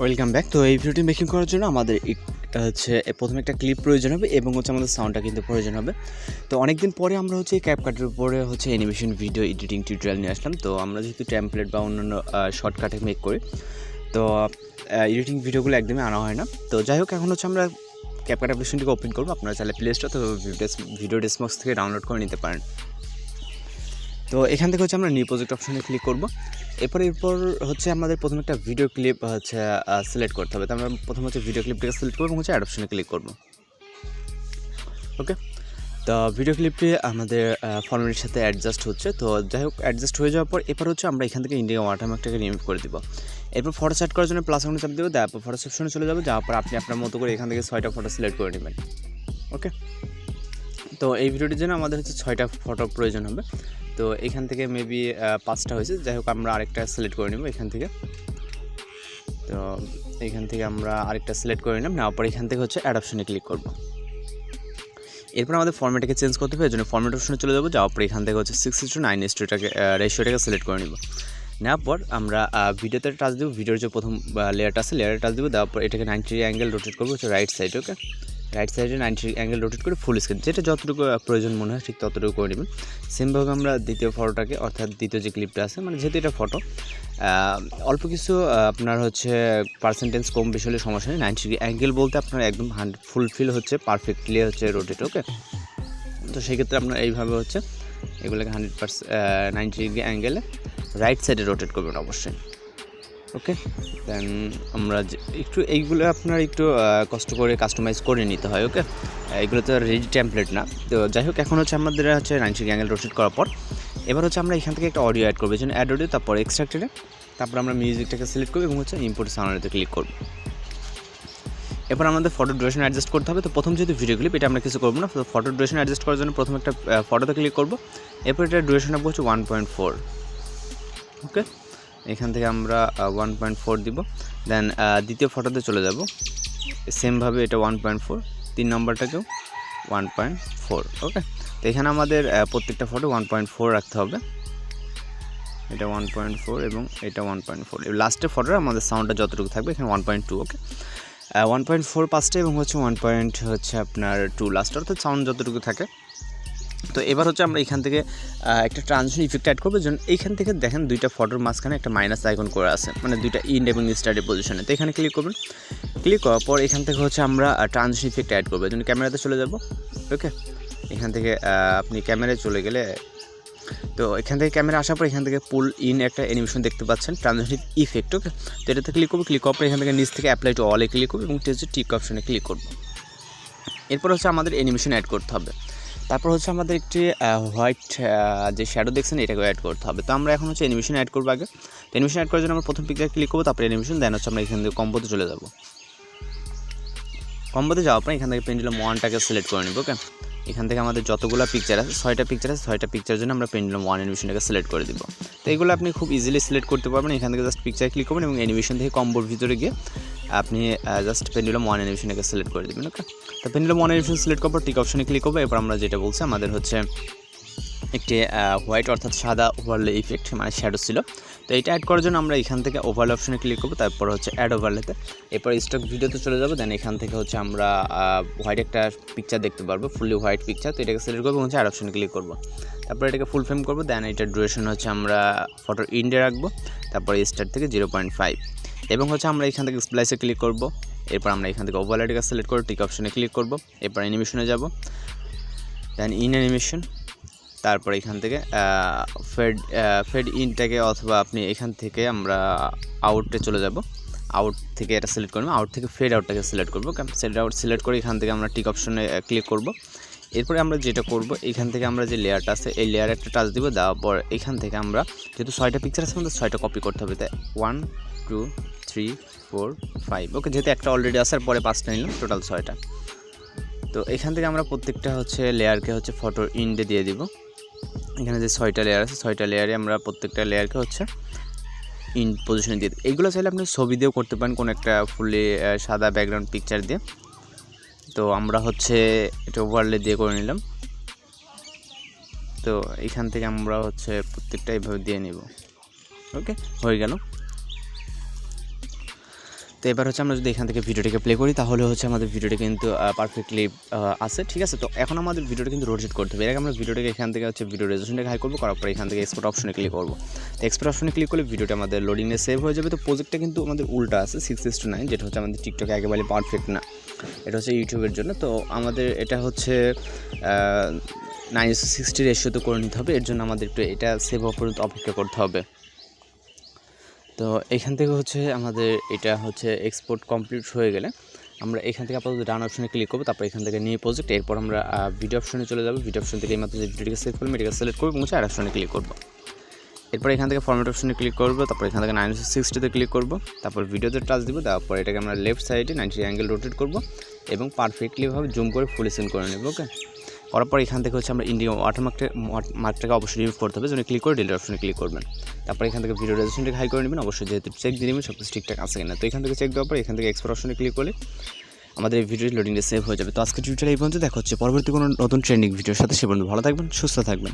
Welcome back. তো এই ভিডিওটি মেকিং করার জন্য আমাদের হচ্ছে প্রথমে একটা ক্লিপ প্রয়োজন হবে এবং হচ্ছে আমাদের সাউন্ডটা কিন্তু প্রয়োজন হবে। তো অনেকদিন পরে আমরা হচ্ছে ক্যাপকাটের উপরে হচ্ছে অ্যানিমেশন ভিডিও এডিটিং টিউটোরিয়াল নিয়ে আসলাম। তো আমরা যেহেতু টেমপ্লেট বা অন্যান্য শর্টকাটে মেক করি, তো এডিটিং ভিডিওগুলো একদমই আনা হয় না। তো যাই হোক, এখন হচ্ছে আমরা ক্যাপকাট অ্যাপ্লিকেশনটিকে ওপেন করবো। আপনারা চাইলে প্লে স্টোর অথবা ভিডিও ডেস্কবক্স থেকে ডাউনলোড করে নিতে পারেন। তো এখান থেকে হচ্ছে আমরা নিউ প্রজেক্ট অপশনে ক্লিক করব। এরপর হচ্ছে আমাদের প্রথমে একটা ভিডিও ক্লিপ হচ্ছে সিলেক্ট করতে হবে। তো আমরা প্রথমে হচ্ছে ভিডিও ক্লিপটাকে সিলেক্ট করবো এবং হচ্ছে অ্যাড অপশনে ক্লিক করব। ওকে, তো ভিডিও ক্লিপটি আমাদের ফরম্যাটের সাথে অ্যাডজাস্ট হচ্ছে। তো যাই হোক, অ্যাডজাস্ট হয়ে যাওয়ার পর এরপর হচ্ছে আমরা এখান থেকে ইন্ডিয়া ওয়াটারমার্কটাকে রিমুভ করে দিব। এরপর ফটো সেট করার জন্য প্লাস আইকনে চাপ দেবো, তারপর ফটো সেকশনে চলে যাবো। যাওয়ার পর আপনি আপনার মতো করে এখান থেকে 6টা ফটো সিলেক্ট করে নেবেন। ওকে, তো এই ভিডিওটির জন্য আমাদের হচ্ছে 6টা ফটো প্রয়োজন হবে। তো এখান থেকে মেবি 5টা হয়েছে। যাই হোক, আমরা আরেকটা সিলেক্ট করে নেব এখান থেকে। তো এখান থেকে আমরা আরেকটা সিলেক্ট করে নিলাম। নেওয়ার পর এখান থেকে হচ্ছে অ্যাড অপশনে ক্লিক করব। এরপর আমাদের ফরম্যাটটাকে চেঞ্জ করতে হবে, এর জন্য ফরম্যাট অপশনে চলে যাবো। যাওয়ার পর এখান থেকে হচ্ছে 6:9 রেশিওটাকে সিলেক্ট করে নেব। নেওয়ার পর আমরা ভিডিওতে টাচ দেবো। ভিডিওর যে প্রথম লেয়ারটা আছে, লেয়ারে টাচ দেবো। দেওয়ার পর এটাকে 90 অ্যাঙ্গেল রোটেট করবো হচ্ছে রাইট সাইড। ওকে, রাইট সাইডে 90 অ্যাঙ্গেল রোটেট করে ফুল স্ক্রিন, যেটা যতটুকু প্রয়োজন মনে হয় ঠিক ততটুকু করে নেবেন। সেমভাবে আমরা দ্বিতীয় ফটোটাকে, অর্থাৎ দ্বিতীয় যে ক্লিপটা আছে, মানে যেহেতু এটা ফটো, অল্প কিছু আপনার হচ্ছে পার্সেন্টেজ কম বেশি হলে সমস্যা নেই। 90 অ্যাঙ্গেল বলতে আপনার একদম ফুলফিল হচ্ছে পারফেক্টলি হচ্ছে রোটেট। ওকে, তো সেক্ষেত্রে আপনার এইভাবে হচ্ছে এগুলোকে 90 অ্যাঙ্গেলে রাইট সাইডে রোটেট করবেন অবশ্যই। ওকে, দেন আমরা একটু এইগুলো আপনার একটু কষ্ট করে কাস্টমাইজ করে নিতে হয়। ওকে, এগুলো তো রেডি টেমপ্লেট না। তো যাই হোক, এখন হচ্ছে আমাদের হচ্ছে 90 অ্যাঙ্গেল রোটেট করার পর এবার হচ্ছে আমরা এখান থেকে একটা অডিও অ্যাড করবো। অ্যাড অডিও, তারপর এক্সট্রাক্টেডে, তারপর আমরা মিউজিকটাকে সিলেক্ট করবো এবং হচ্ছে ইম্পোর্ট সাউন্ডেতে ক্লিক করবো। এবার আমাদের ফটো ডিউরেশন অ্যাডজাস্ট করতে হবে। তো প্রথম যেহেতু ভিডিও ক্লিপ, এটা আমরা কিছু করবো না। তো ফটো ডিউরেশন অ্যাডজাস্ট করার জন্য প্রথমে একটা ফটোতে ক্লিক করবো। এরপর এটা ডিউরেশন রাখবো হচ্ছে 1.4। ওকে, এখান থেকে আমরা 1.4 দিব। দেন দ্বিতীয় ফটোতে চলে যাব, সেমভাবে এটা 1.4, 3 নম্বরটাকেও 1.4। ওকে, তো এখানে আমাদের প্রত্যেকটা ফটো 1.4 রাখতে হবে। এটা 1.4 এবং এটা 1.4। লাস্টের ফটোর আমাদের সাউন্ডটা যতটুকু থাকবে এখানে 1.2। ওকে, 1.4 পাঁচটা এবং হচ্ছে 1. হচ্ছে আপনার 2 লাস্ট, অর্থাৎ সাউন্ড যতটুকু থাকে। তো এবার হচ্ছে আমরা এখান থেকে একটা ট্রানজিশন ইফেক্ট অ্যাড করবো। যেন এইখান থেকে দেখেন দুইটা ফটোর মাঝখানে একটা মাইনাস আইকন করে আছে, মানে দুইটা ইন্ড এবং স্টার্টের পজিশনে। তো এখানে ক্লিক করবেন। ক্লিক করার পর এখান থেকে হচ্ছে আমরা ট্রানজিশন ইফেক্ট অ্যাড করবো। জন্য ক্যামেরাতে চলে যাব। ওকে, এখান থেকে আপনি ক্যামেরায় চলে গেলে, তো এখান থেকে ক্যামেরা আসার পর এখান থেকে পুল ইন একটা অ্যানিমেশন দেখতে পাচ্ছেন, ট্রানজিশন ইফেক্ট। ওকে, তো এটাতে ক্লিক করবো। ক্লিক করার পর এখান থেকে নিচ থেকে অ্যাপ্লাই টু অলে ক্লিক করবো এবং টিক অপশনে ক্লিক করবো। এরপর হচ্ছে আমাদের অ্যানিমেশন অ্যাড করতে হবে। তারপর হচ্ছে আমাদের একটি হোয়াইট যে শ্যাডো দেখছেন, এটাকে অ্যাড করতে হবে। তো আমরা এখন হচ্ছে অ্যানিমেশন অ্যাড করবো আগে। তো অ্যানিমেশন অ্যাড করার জন্য আমরা প্রথম পিকচার ক্লিক করবো, তারপরে অ্যানিমেশন, দেন হচ্ছে আমরা এখান থেকে কম্বোতে চলে যাব। কম্বোতে যাওয়ার পর এখান থেকে পেন্ডুলাম 1টাকে সিলেক্ট করে নেব। ওকে, এখান থেকে আমাদের যতগুলো পিকচার আছে, 6টা পিকচার আছে, 6টা পিকচারের জন্য আমরা পেন্ডুলাম 1 অ্যানিমেশনটাকে সিলেক্ট করে দিব। তো এগুলো আপনি খুব ইজিলি সিলেক্ট করতে পারবেন। এখান থেকে জাস্ট পিকচার ক্লিক করবেন এবং অ্যানিমেশন থেকে কম্বোর ভিতরে গিয়ে আপনি জাস্ট পেন্ডুলাম 1 অ্যানিমেশনটাকে সিলেক্ট করে দেবেন। ওকে, তো পেন্ডুলাম 1 অ্যানিমেশন সিলেক্ট করার পর টিক অপশনে ক্লিক করবো। এরপর আমরা যেটা বলছি, আমাদের হচ্ছে একটি হোয়াইট অর্থাৎ সাদা ওভারলে ইফেক্ট, মানে শ্যাডো ছিল। তো এটা অ্যাড করার জন্য আমরা এখান থেকে ওভারলে অপশনে ক্লিক করবো। তারপর হচ্ছে অ্যাড ওভারলেতে, এরপর স্টক ভিডিওতে চলে যাবো। দেন এখান থেকে হচ্ছে আমরা হোয়াইট একটা পিকচার দেখতে পারবো, ফুললি হোয়াইট পিকচার। তো এটাকে সিলেক্ট করবো, হচ্ছে অ্যাড অপশনে ক্লিক করবো। তারপর এটাকে ফুল ফ্রেম করবো। দেন এটার ডিউরেশন হচ্ছে আমরা ফটোর ইন্ডে রাখবো। তারপর স্টার্ট থেকে 0.5 এবং হচ্ছে আমরা এখান থেকে স্প্লাইসে ক্লিক করবো। এরপর আমরা এখান থেকে ওভারলেটাকে সিলেক্ট করে টিক অপশনে ক্লিক করবো। এরপর অ্যানিমেশনে যাব। দেন ইন অ্যানিমেশন, তারপর এখান থেকে ফেড ইনটাকে, অথবা আপনি এখান থেকে আমরা আউটে চলে যাব। আউট থেকে এটা সিলেক্ট করবো, আউট থেকে ফেড আউটটাকে সিলেক্ট করবো। ফেড আউট সিলেক্ট করে এখান থেকে আমরা টিক অপশনে ক্লিক করব। এরপরে আমরা যেটা করব, এখান থেকে আমরা যে লেয়ারটা আছে এই লেয়ারে একটা টাচ দিব। দেওয়ার পর এখান থেকে আমরা যেহেতু 6টা পিকচার আছে, আমাদের 6টা কপি করতে হবে। তাই 1 2 3 4 5। ওকে, যেহেতু একটা অলরেডি আসার পরে 5টা নিলাম, টোটাল 6টা। তো এখান থেকে আমরা প্রত্যেকটা হচ্ছে লেয়ারকে হচ্ছে ফটোর ইন্ডে দিয়ে দিব। এখানে যে 6টা লেয়ার আছে, 6টা লেয়ারে আমরা প্রত্যেকটা লেয়ারকে হচ্ছে ইন পজিশনে দিয়ে দিই। এইগুলো চাইলে আপনি ছবি দিয়েও করতে পারেন, কোনো একটা ফুললি সাদা ব্যাকগ্রাউন্ড পিকচার দিয়ে। তো আমরা হচ্ছে এটা ওভারলে দিয়ে করে নিলাম। তো এখান থেকে আমরা হচ্ছে প্রত্যেকটা এইভাবে দিয়ে নিব। ওকে, হয়ে গেল। তো এবার হচ্ছে আমরা যদি এখান থেকে ভিডিওটিকে প্লে করি তাহলে হচ্ছে আমাদের ভিডিওটি কিন্তু পারফেক্টলি আছে, ঠিক আছে। তো এখন আমাদের ভিডিওটা কিন্তু রোটেট করতে হবে। এর আগে আমরা ভিডিওটাকে এখান থেকে হচ্ছে ভিডিও রেজোলিউশনটাকে হাই করবো, করার পর এখান থেকে এক্সপোর্ট অপশনে ক্লিক করবো। তো এক্সপোর্ট অপশনে ক্লিক করলে ভিডিওটা আমাদের লোডিংয়ে সেভ হয়ে যাবে। তো প্রজেক্টটা কিন্তু আমাদের উল্টা আছে 6:9, যেটা হচ্ছে আমাদের টিকটকে একেবারে পারফেক্ট না, এটা হচ্ছে ইউটিউবের জন্য। তো আমাদের এটা হচ্ছে 9:60 রেশিওতে করে নিতে হবে। এর জন্য আমাদের একটু এটা সেভ হওয়া পর্যন্ত অপেক্ষা করতে হবে। তো এখান থেকে হচ্ছে আমাদের এটা হচ্ছে এক্সপোর্ট কমপ্লিট হয়ে গেলে আমরা এখান থেকে আপাতত ডান অপশনে ক্লিক করবো, তারপর এখান থেকে নিউ প্রজেক্ট, এরপর আমরা ভিডিও অপশনে চলে যাবো। ভিডিও অপশন থেকে এইমাত্র যে ভিডিওটিকে সেভ করবো এটাকে সিলেক্ট করবো এবং আর অপশনে ক্লিক করবো। এরপর এখান থেকে ফরম্যাট অপশনে ক্লিক করবো, তারপর এখান থেকে 9:60তে ক্লিক করবো, তারপর ভিডিওতে টাচ দিব, তারপর এটাকে আমরা লেফট সাইডে 90 অ্যাঙ্গেল রোটেট করবো এবং পারফেক্টলিভাবে জুম করে ফুল স্ক্রিন করে নেব। ওকে, করার পর এখান থেকে হচ্ছে আমরা ইন্ডিয়া ওয়াটারমার্কটাকে অবশ্যই রিমুভ করতে হবে, যেন ক্লিক করে ডিলিট অপশনে ক্লিক করবেন। তারপর এখান থেকে ভিডিও রেজোলিউশনটাকে হাই করে নেবেন, অবশ্যই যেহেতু চেক দিয়ে নেবেন সব কিছু ঠিকঠাক আছে কিনা। তো এখান থেকে চেক দেওয়ার পর এখান থেকে এক্সপোর্ট অপশনে ক্লিক করলে আমাদের এই ভিডিওটি লোডিংয়ে সেভ হয়ে যাবে। তো আজকে টিউটোরিয়াল এই পর্যন্ত, দেখা হচ্ছে পরবর্তী কোনো নতুন ট্রেন্ডিং ভিডিওর সাথে। সে পর্যন্ত ভালো থাকবেন, সুস্থ থাকবেন।